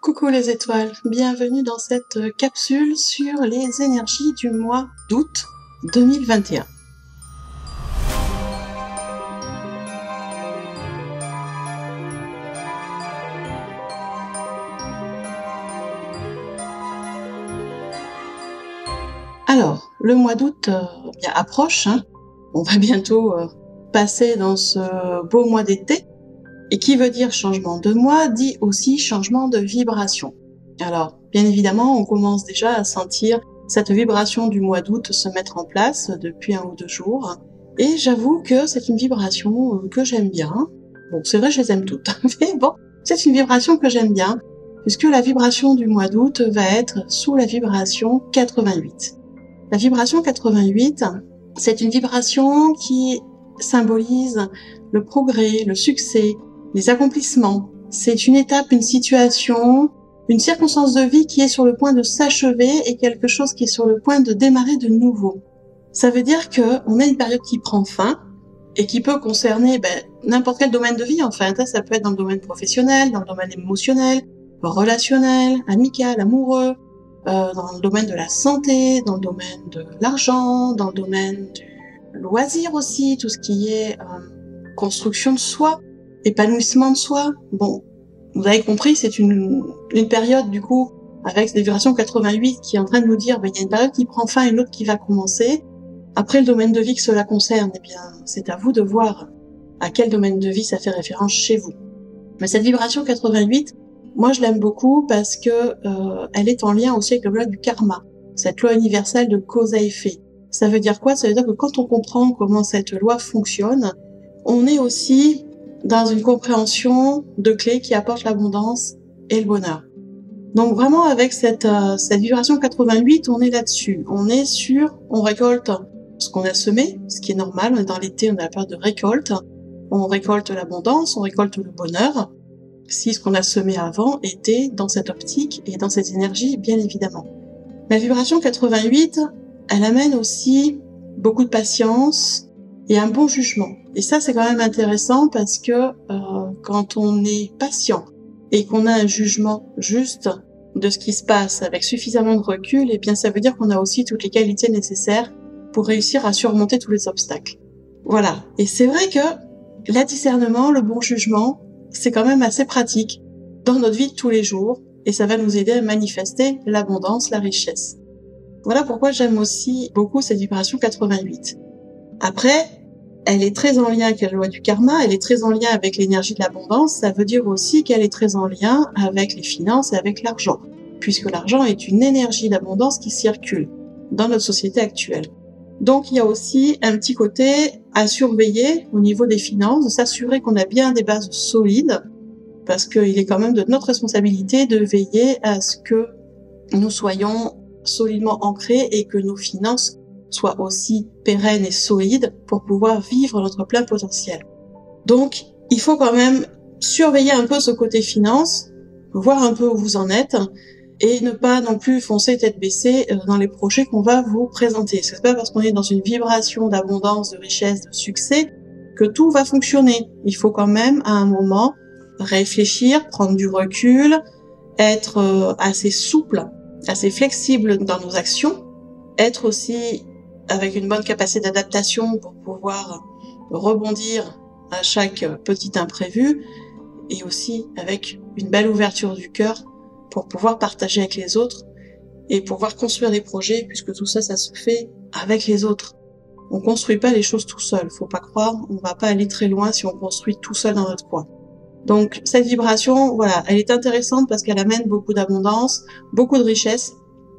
Coucou les étoiles, bienvenue dans cette capsule sur les énergies du mois d'août 2021. Alors, le mois d'août approche, on va bientôt passer dans ce beau mois d'été. Et qui veut dire changement de mois, dit aussi changement de vibration. Alors, bien évidemment, on commence déjà à sentir cette vibration du mois d'août se mettre en place depuis 1 ou 2 jours. Et j'avoue que c'est une vibration que j'aime bien. Bon, c'est vrai, je les aime toutes. Mais bon, c'est une vibration que j'aime bien, puisque la vibration du mois d'août va être sous la vibration 88. La vibration 88, c'est une vibration qui symbolise le progrès, le succès, les accomplissements. C'est une étape, une situation, une circonstance de vie qui est sur le point de s'achever et quelque chose qui est sur le point de démarrer de nouveau. Ça veut dire que on a une période qui prend fin et qui peut concerner n'importe quel domaine de vie en fait. Ça peut être dans le domaine professionnel, dans le domaine émotionnel, relationnel, amical, amoureux, dans le domaine de la santé, dans le domaine de l'argent, dans le domaine du loisir aussi, tout ce qui est construction de soi, épanouissement de soi. Bon, vous avez compris, c'est une période du coup avec des vibrations 88 qui est en train de nous dire il y a une période qui prend fin et une autre qui va commencer. Après le domaine de vie que cela concerne, c'est à vous de voir à quel domaine de vie ça fait référence chez vous. Mais cette vibration 88, moi je l'aime beaucoup parce que elle est en lien aussi avec le loi du karma, cette loi universelle de cause à effet. Ça veut dire quoi? Ça veut dire que quand on comprend comment cette loi fonctionne, on est aussi dans une compréhension de clés qui apportent l'abondance et le bonheur. Donc vraiment avec cette vibration 88, on est là-dessus. On récolte ce qu'on a semé, ce qui est normal. On est dans l'été, on a la période de récolte. On récolte l'abondance, on récolte le bonheur. Si ce qu'on a semé avant était dans cette optique et dans cette énergie, bien évidemment. La vibration 88, elle amène aussi beaucoup de patience et un bon jugement. Et ça, c'est quand même intéressant parce que quand on est patient et qu'on a un jugement juste de ce qui se passe avec suffisamment de recul, ça veut dire qu'on a aussi toutes les qualités nécessaires pour réussir à surmonter tous les obstacles. Voilà. Et c'est vrai que le discernement, le bon jugement, c'est quand même assez pratique dans notre vie de tous les jours et ça va nous aider à manifester l'abondance, la richesse. Voilà pourquoi j'aime aussi beaucoup cette vibration 88. Après, elle est très en lien avec la loi du karma, elle est très en lien avec l'énergie de l'abondance, ça veut dire aussi qu'elle est très en lien avec les finances et avec l'argent, puisque l'argent est une énergie d'abondance qui circule dans notre société actuelle. Donc il y a aussi un petit côté à surveiller au niveau des finances, de s'assurer qu'on a bien des bases solides, parce qu'il est quand même de notre responsabilité de veiller à ce que nous soyons solidement ancrés et que nos finances soient aussi pérennes et solides pour pouvoir vivre notre plein potentiel. Donc, il faut quand même surveiller un peu ce côté finance, voir un peu où vous en êtes, et ne pas non plus foncer tête baissée dans les projets qu'on va vous présenter. C'est pas parce qu'on est dans une vibration d'abondance, de richesse, de succès que tout va fonctionner. Il faut quand même, à un moment, réfléchir, prendre du recul, être assez souple, assez flexible dans nos actions, être aussi avec une bonne capacité d'adaptation pour pouvoir rebondir à chaque petit imprévu et aussi avec une belle ouverture du cœur pour pouvoir partager avec les autres et pouvoir construire des projets puisque tout ça, ça se fait avec les autres. On construit pas les choses tout seul, faut pas croire, on va pas aller très loin si on construit tout seul dans notre coin. Donc cette vibration, voilà, elle est intéressante parce qu'elle amène beaucoup d'abondance, beaucoup de richesse,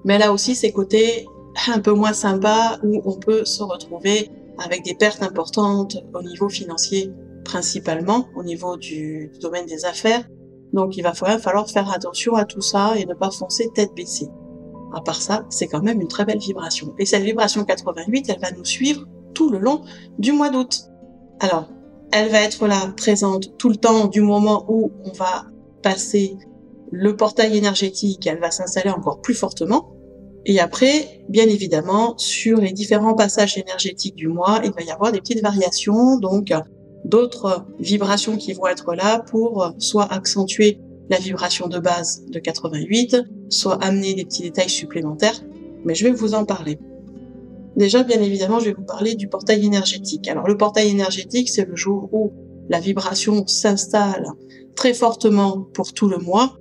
mais elle a aussi ses côtés un peu moins sympas où on peut se retrouver avec des pertes importantes au niveau financier, principalement au niveau du domaine des affaires. Donc il va falloir faire attention à tout ça et ne pas foncer tête baissée. À part ça, c'est quand même une très belle vibration. Et cette vibration 88, elle va nous suivre tout le long du mois d'août. Alors, elle va être là, présente tout le temps du moment où on va passer le portail énergétique, elle va s'installer encore plus fortement. Et après, bien évidemment, sur les différents passages énergétiques du mois, il va y avoir des petites variations, donc d'autres vibrations qui vont être là pour soit accentuer la vibration de base de 88, soit amener des petits détails supplémentaires, mais je vais vous en parler. Déjà, bien évidemment, je vais vous parler du portail énergétique. Alors, le portail énergétique, c'est le jour où la vibration s'installe très fortement pour tout le mois,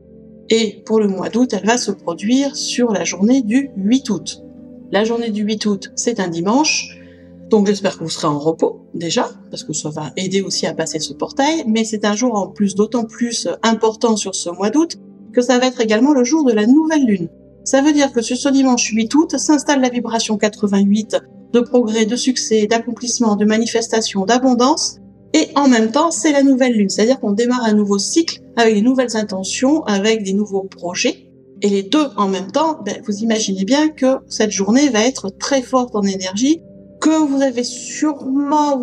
et pour le mois d'août, elle va se produire sur la journée du 8 août. La journée du 8 août, c'est un dimanche, donc j'espère que vous serez en repos, déjà, parce que ça va aider aussi à passer ce portail, mais c'est un jour en plus, d'autant plus important sur ce mois d'août, que ça va être également le jour de la nouvelle lune. Ça veut dire que sur ce dimanche 8 août, s'installe la vibration 88 de progrès, de succès, d'accomplissement, de manifestation, d'abondance, et en même temps, c'est la nouvelle lune. C'est-à-dire qu'on démarre un nouveau cycle avec des nouvelles intentions, avec des nouveaux projets, et les deux en même temps, vous imaginez bien que cette journée va être très forte en énergie, que vous allez sûrement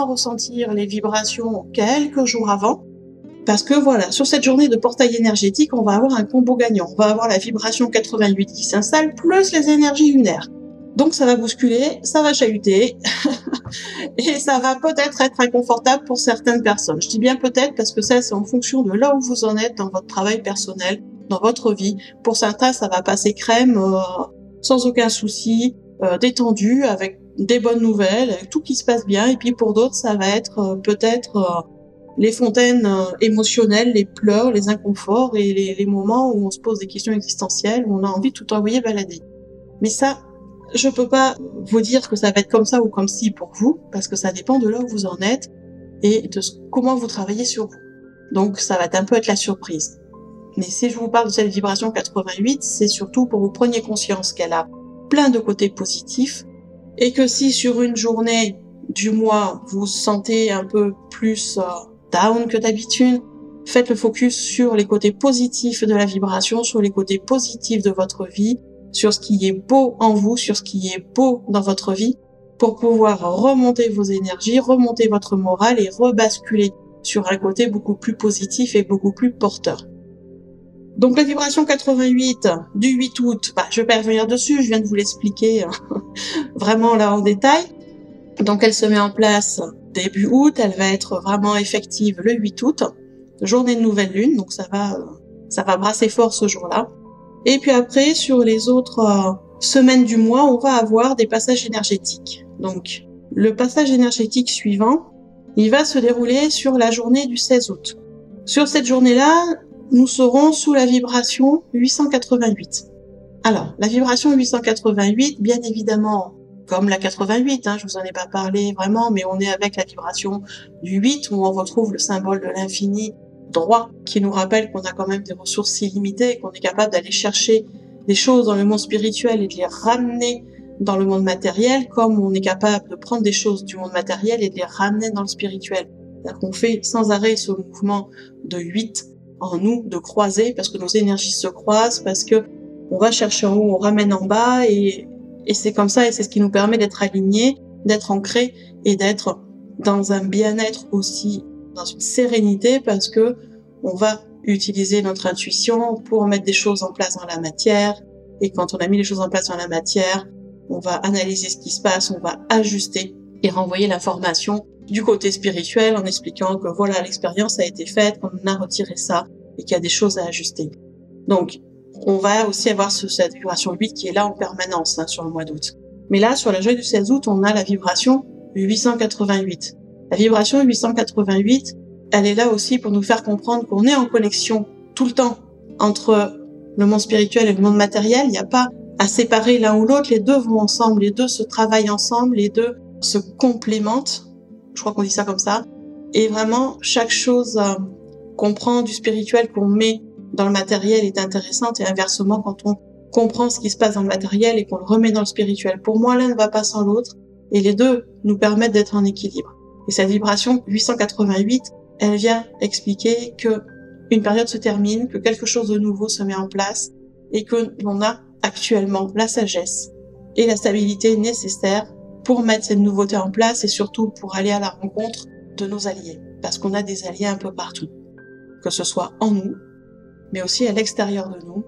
ressentir les vibrations quelques jours avant, parce que voilà, sur cette journée de portail énergétique, on va avoir un combo gagnant. On va avoir la vibration 88 qui s'installe, plus les énergies lunaires. Donc ça va bousculer, ça va chahuter, et ça va peut-être être inconfortable pour certaines personnes. Je dis bien peut-être parce que ça, c'est en fonction de là où vous en êtes dans votre travail personnel, dans votre vie. Pour certains, ça va passer crème, sans aucun souci, détendu, avec des bonnes nouvelles, avec tout qui se passe bien. Et puis pour d'autres, ça va être peut-être les fontaines émotionnelles, les pleurs, les inconforts et les moments où on se pose des questions existentielles, où on a envie de tout envoyer balader. Mais ça, je peux pas vous dire que ça va être comme ça ou comme ci pour vous, parce que ça dépend de là où vous en êtes et de comment vous travaillez sur vous. Donc ça va être la surprise. Mais si je vous parle de cette vibration 88, c'est surtout pour que vous preniez conscience qu'elle a plein de côtés positifs, et que si sur une journée du mois, vous vous sentez un peu plus down que d'habitude, faites le focus sur les côtés positifs de la vibration, sur les côtés positifs de votre vie, sur ce qui est beau en vous, sur ce qui est beau dans votre vie, pour pouvoir remonter vos énergies, remonter votre morale et rebasculer sur un côté beaucoup plus positif et beaucoup plus porteur. Donc la vibration 88 du 8 août, je vais pas revenir dessus, je viens de vous l'expliquer vraiment là en détail. Donc elle se met en place début août, elle va être vraiment effective le 8 août, journée de nouvelle lune, donc ça va brasser fort ce jour-là. Et puis après, sur les autres semaines du mois, on va avoir des passages énergétiques. Donc le passage énergétique suivant, il va se dérouler sur la journée du 16 août. Sur cette journée-là, nous serons sous la vibration 888. Alors, la vibration 888, bien évidemment, comme la 88, je vous en ai pas parlé vraiment, mais on est avec la vibration du 8, où on retrouve le symbole de l'infini droit, qui nous rappelle qu'on a quand même des ressources illimitées, qu'on est capable d'aller chercher des choses dans le monde spirituel et de les ramener dans le monde matériel, comme on est capable de prendre des choses du monde matériel et de les ramener dans le spirituel. C'est-à-dire qu'on fait sans arrêt ce mouvement de 8 en nous, de croiser, parce que nos énergies se croisent, parce que on va chercher en haut, on ramène en bas, et c'est comme ça, et c'est ce qui nous permet d'être alignés, d'être ancrés, et d'être dans un bien-être aussi, dans une sérénité, parce que on va utiliser notre intuition pour mettre des choses en place dans la matière, et quand on a mis les choses en place dans la matière, on va analyser ce qui se passe, on va ajuster et renvoyer l'information du côté spirituel en expliquant que voilà, l'expérience a été faite, qu'on a retiré ça et qu'il y a des choses à ajuster. Donc, on va aussi avoir cette vibration 8 qui est là en permanence sur le mois d'août. Mais là, sur la journée du 16 août, on a la vibration 888. La vibration 888, elle est là aussi pour nous faire comprendre qu'on est en connexion tout le temps entre le monde spirituel et le monde matériel. Il n'y a pas à séparer l'un ou l'autre, les deux vont ensemble, les deux se travaillent ensemble, les deux se complémentent. Je crois qu'on dit ça comme ça. Et vraiment, chaque chose qu'on prend du spirituel, qu'on met dans le matériel est intéressante, et inversement, quand on comprend ce qui se passe dans le matériel et qu'on le remet dans le spirituel. Pour moi, l'un ne va pas sans l'autre, et les deux nous permettent d'être en équilibre. Et cette vibration 888, elle vient expliquer que une période se termine, que quelque chose de nouveau se met en place, et que l'on a actuellement la sagesse et la stabilité nécessaires pour mettre cette nouveauté en place, et surtout pour aller à la rencontre de nos alliés. Parce qu'on a des alliés un peu partout. Que ce soit en nous, mais aussi à l'extérieur de nous,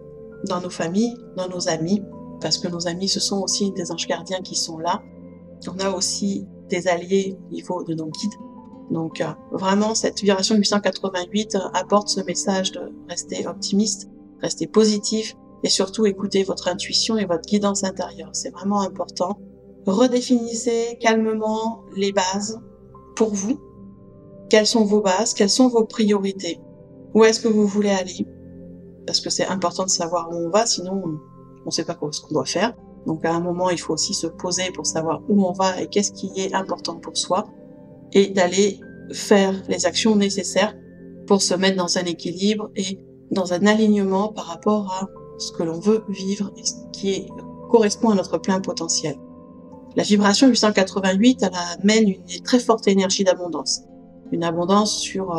dans nos familles, dans nos amis, parce que nos amis, ce sont aussi des anges gardiens qui sont là. On a aussi des alliés au niveau de nos guides. Donc vraiment, cette vibration 888 apporte ce message de rester optimiste, rester positif et surtout écouter votre intuition et votre guidance intérieure. C'est vraiment important. Redéfinissez calmement les bases pour vous. Quelles sont vos bases? Quelles sont vos priorités? Où est-ce que vous voulez aller? Parce que c'est important de savoir où on va, sinon on ne sait pas ce qu'on doit faire. Donc à un moment, il faut aussi se poser pour savoir où on va et qu'est-ce qui est important pour soi, et d'aller faire les actions nécessaires pour se mettre dans un équilibre et dans un alignement par rapport à ce que l'on veut vivre et ce qui correspond à notre plein potentiel. La vibration 888, elle amène une très forte énergie d'abondance. Une abondance sur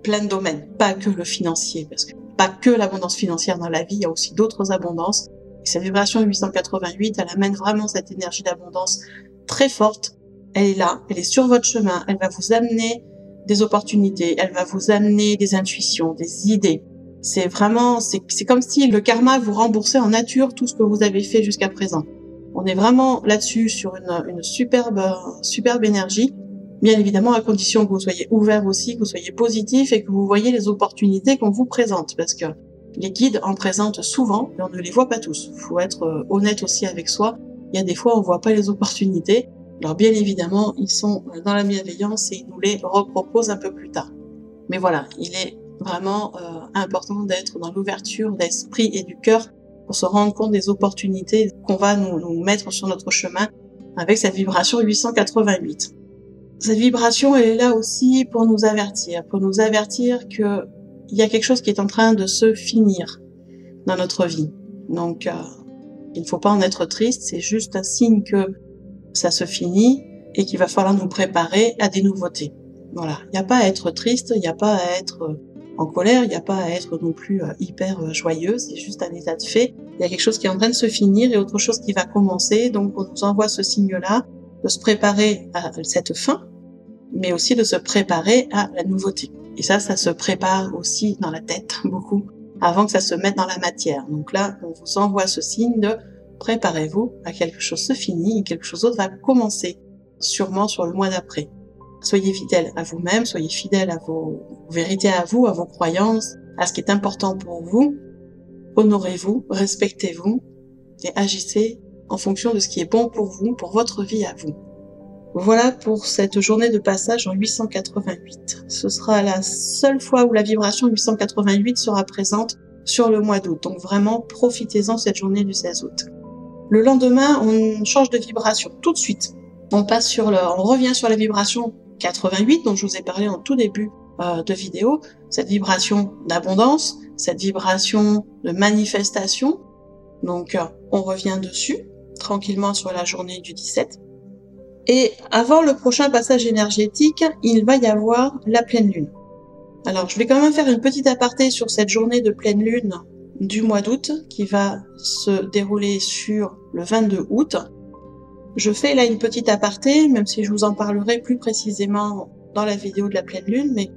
plein de domaines, pas que le financier, parce que pas que l'abondance financière dans la vie, il y a aussi d'autres abondances. Et cette vibration 888, elle amène vraiment cette énergie d'abondance très forte. Elle est là, elle est sur votre chemin, elle va vous amener des opportunités, elle va vous amener des intuitions, des idées. C'est vraiment, c'est comme si le karma vous remboursait en nature tout ce que vous avez fait jusqu'à présent. On est vraiment là-dessus sur une superbe énergie. Bien évidemment, à condition que vous soyez ouvert aussi, que vous soyez positif et que vous voyez les opportunités qu'on vous présente. Parce que les guides en présentent souvent, mais on ne les voit pas tous. Il faut être honnête aussi avec soi. Il y a des fois, on voit pas les opportunités. Alors bien évidemment, ils sont dans la bienveillance et ils nous les reproposent un peu plus tard. Mais voilà, il est vraiment important d'être dans l'ouverture d'esprit et du cœur pour se rendre compte des opportunités qu'on va nous mettre sur notre chemin avec cette vibration 888. Cette vibration, elle est là aussi pour nous avertir que il y a quelque chose qui est en train de se finir dans notre vie. Donc, il ne faut pas en être triste, c'est juste un signe que ça se finit et qu'il va falloir nous préparer à des nouveautés. Voilà, il n'y a pas à être triste, il n'y a pas à être en colère, il n'y a pas à être non plus hyper joyeux, c'est juste un état de fait. Il y a quelque chose qui est en train de se finir et autre chose qui va commencer, donc on nous envoie ce signe-là de se préparer à cette fin, mais aussi de se préparer à la nouveauté. Et ça se prépare aussi dans la tête, beaucoup, avant que ça se mette dans la matière. Donc là, on vous envoie ce signe de préparez-vous à quelque chose se finit et quelque chose d'autre va commencer, sûrement sur le mois d'après. Soyez fidèles à vous-même, soyez fidèles à vos vérités à vous, à vos croyances, à ce qui est important pour vous. Honorez-vous, respectez-vous et agissez en fonction de ce qui est bon pour vous, pour votre vie à vous. Voilà pour cette journée de passage en 888. Ce sera la seule fois où la vibration 888 sera présente sur le mois d'août. Donc vraiment, profitez-en cette journée du 16 août. Le lendemain, on change de vibration tout de suite. On revient sur la vibration 88 dont je vous ai parlé en tout début de vidéo. Cette vibration d'abondance, cette vibration de manifestation. Donc on revient dessus tranquillement sur la journée du 17. Et avant le prochain passage énergétique, il va y avoir la pleine lune. Alors, je vais quand même faire une petite aparté sur cette journée de pleine lune du mois d'août qui va se dérouler sur le 22 août. Je fais là une petite aparté, même si je vous en parlerai plus précisément dans la vidéo de la pleine lune, mais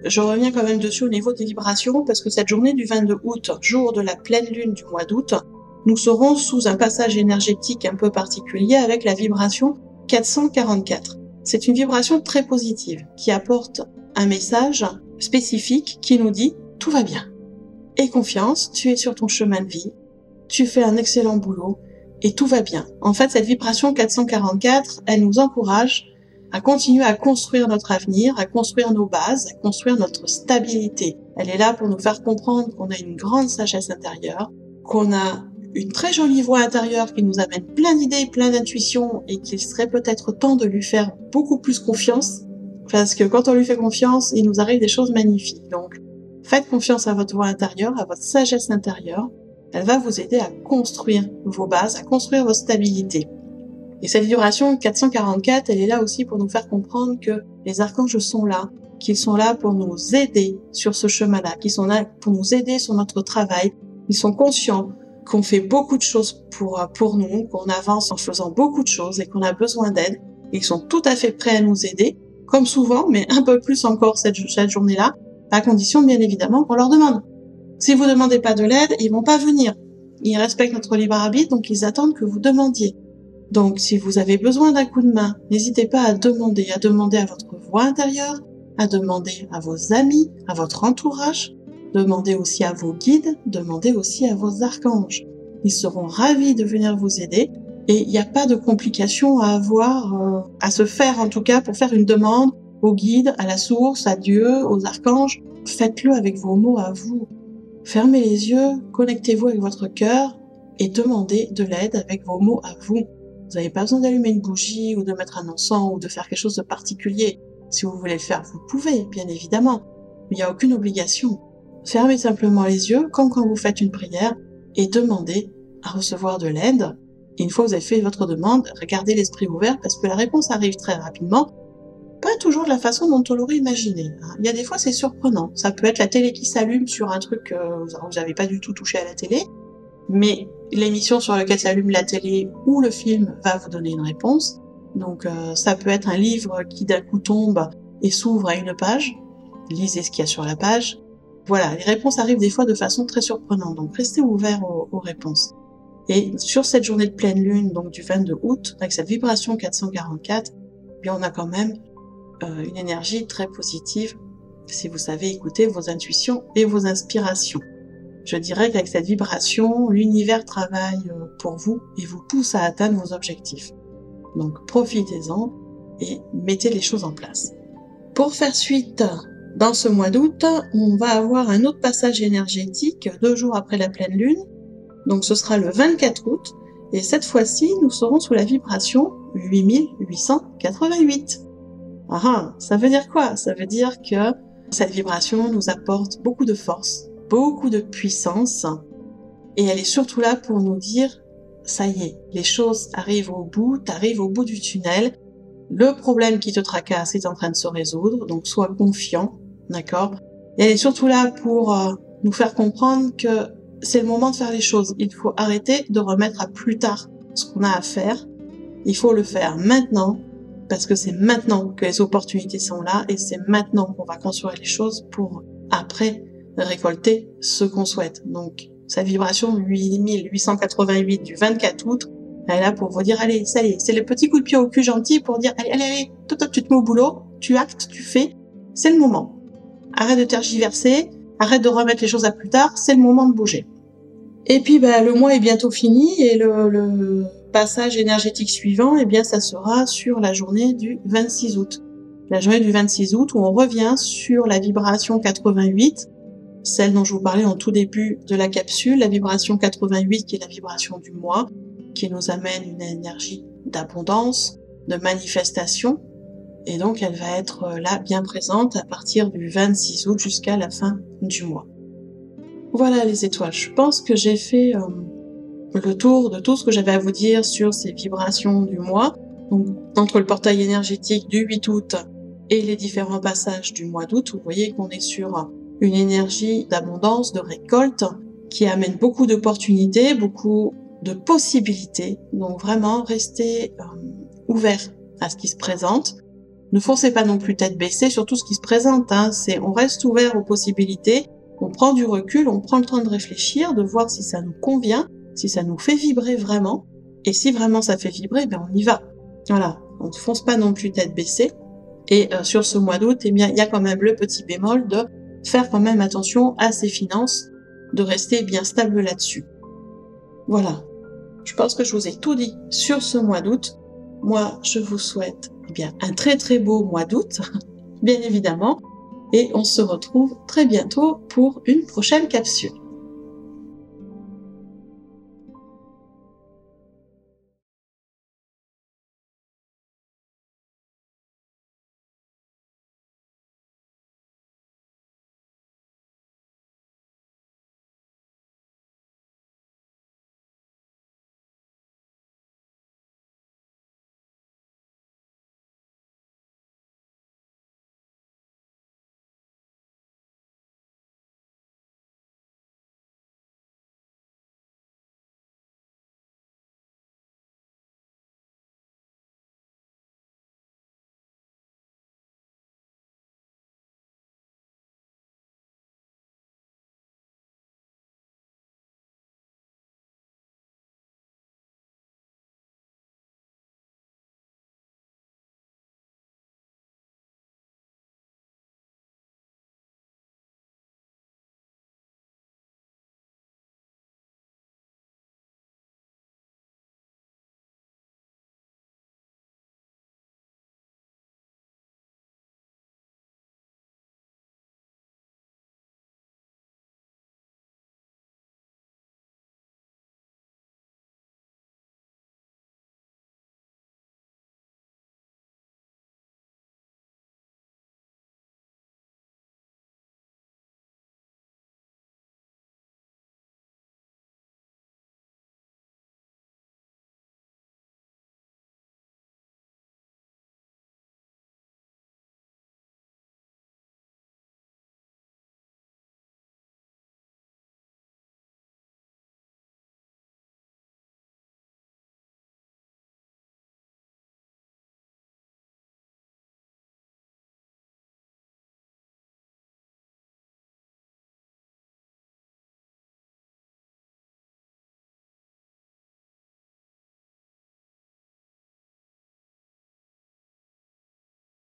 je reviens quand même dessus au niveau des vibrations parce que cette journée du 22 août, jour de la pleine lune du mois d'août, nous serons sous un passage énergétique un peu particulier avec la vibration 444. C'est une vibration très positive qui apporte un message spécifique qui nous dit « tout va bien ». Aie confiance, tu es sur ton chemin de vie, tu fais un excellent boulot et tout va bien. En fait, cette vibration 444, elle nous encourage à continuer à construire notre avenir, à construire nos bases, à construire notre stabilité. Elle est là pour nous faire comprendre qu'on a une grande sagesse intérieure, qu'on a une très jolie voix intérieure qui nous amène plein d'idées, plein d'intuitions et qu'il serait peut-être temps de lui faire beaucoup plus confiance parce que quand on lui fait confiance, il nous arrive des choses magnifiques. Donc, faites confiance à votre voix intérieure, à votre sagesse intérieure. Elle va vous aider à construire vos bases, à construire votre stabilité. Et cette vibration 444, elle est là aussi pour nous faire comprendre que les archanges sont là, qu'ils sont là pour nous aider sur ce chemin-là, qu'ils sont là pour nous aider sur notre travail. Ils sont conscients qu'on fait beaucoup de choses pour nous, qu'on avance en faisant beaucoup de choses et qu'on a besoin d'aide. Ils sont tout à fait prêts à nous aider, comme souvent, mais un peu plus encore cette journée-là, à condition bien évidemment qu'on leur demande. Si vous demandez pas de l'aide, ils vont pas venir. Ils respectent notre libre arbitre, donc ils attendent que vous demandiez. Donc, si vous avez besoin d'un coup de main, n'hésitez pas à demander à votre voix intérieure, à demander à vos amis, à votre entourage, demandez aussi à vos guides, demandez aussi à vos archanges. Ils seront ravis de venir vous aider et il n'y a pas de complications à avoir, à se faire en tout cas pour faire une demande aux guides, à la source, à Dieu, aux archanges. Faites-le avec vos mots à vous. Fermez les yeux, connectez-vous avec votre cœur et demandez de l'aide avec vos mots à vous. Vous n'avez pas besoin d'allumer une bougie ou de mettre un encens ou de faire quelque chose de particulier. Si vous voulez le faire, vous pouvez, bien évidemment. Mais il n'y a aucune obligation. Fermez simplement les yeux, comme quand vous faites une prière, et demandez à recevoir de l'aide. Et une fois que vous avez fait votre demande, regardez l'esprit ouvert parce que la réponse arrive très rapidement. Pas toujours de la façon dont on l'aurait imaginé. Il y a des fois, c'est surprenant. Ça peut être la télé qui s'allume sur un truc vous n'avez pas du tout touché à la télé, mais l'émission sur laquelle s'allume la télé ou le film va vous donner une réponse. Donc ça peut être un livre qui d'un coup tombe et s'ouvre à une page. Lisez ce qu'il y a sur la page. Voilà, les réponses arrivent des fois de façon très surprenante, donc restez ouverts aux réponses. Et sur cette journée de pleine lune, donc du 22 août, avec cette vibration 444, eh bien on a quand même une énergie très positive si vous savez écouter vos intuitions et vos inspirations. Je dirais qu'avec cette vibration, l'univers travaille pour vous et vous pousse à atteindre vos objectifs. Donc profitez-en et mettez les choses en place. Pour faire suite, dans ce mois d'août, on va avoir un autre passage énergétique 2 jours après la pleine lune. Donc ce sera le 24 août et cette fois-ci, nous serons sous la vibration 8888. Ça veut dire quoi? Ça veut dire que cette vibration nous apporte beaucoup de force, beaucoup de puissance, et elle est surtout là pour nous dire, ça y est, les choses arrivent au bout, t'arrives au bout du tunnel, le problème qui te tracasse est en train de se résoudre, donc sois confiant, d'accord? Et elle est surtout là pour nous faire comprendre que c'est le moment de faire les choses. Il faut arrêter de remettre à plus tard ce qu'on a à faire. Il faut le faire maintenant, parce que c'est maintenant que les opportunités sont là et c'est maintenant qu'on va construire les choses pour après récolter ce qu'on souhaite. Donc, sa vibration 8888 du 24 août, elle est là pour vous dire, allez, ça y est, c'est le petit coup de pied au cul gentil pour dire, allez, toi, tu te mets au boulot, tu actes, tu fais, c'est le moment. Arrête de tergiverser, arrête de remettre les choses à plus tard, c'est le moment de bouger. Et puis, le mois est bientôt fini et le passage énergétique suivant, ça sera sur la journée du 26 août. La journée du 26 août où on revient sur la vibration 88, celle dont je vous parlais en tout début de la capsule, la vibration 88 qui est la vibration du mois, qui nous amène une énergie d'abondance, de manifestation, et donc elle va être là bien présente à partir du 26 août jusqu'à la fin du mois. Voilà les étoiles, je pense que j'ai fait le tour de tout ce que j'avais à vous dire sur ces vibrations du mois. Donc, entre le portail énergétique du 8 août et les différents passages du mois d'août, vous voyez qu'on est sur une énergie d'abondance, de récolte, qui amène beaucoup d'opportunités, beaucoup de possibilités. Donc vraiment, restez ouverts à ce qui se présente. Ne foncez pas non plus tête baissée sur tout ce qui se présente. On reste ouvert aux possibilités, on prend du recul, on prend le temps de réfléchir, de voir si ça nous convient, si ça nous fait vibrer vraiment, et si vraiment ça fait vibrer, on y va. Voilà, on ne fonce pas non plus tête baissée. Et sur ce mois d'août, il y a quand même le petit bémol de faire quand même attention à ses finances, de rester bien stable là-dessus. Voilà, je pense que je vous ai tout dit sur ce mois d'août. Moi, je vous souhaite un très très beau mois d'août, bien évidemment, et on se retrouve très bientôt pour une prochaine capsule.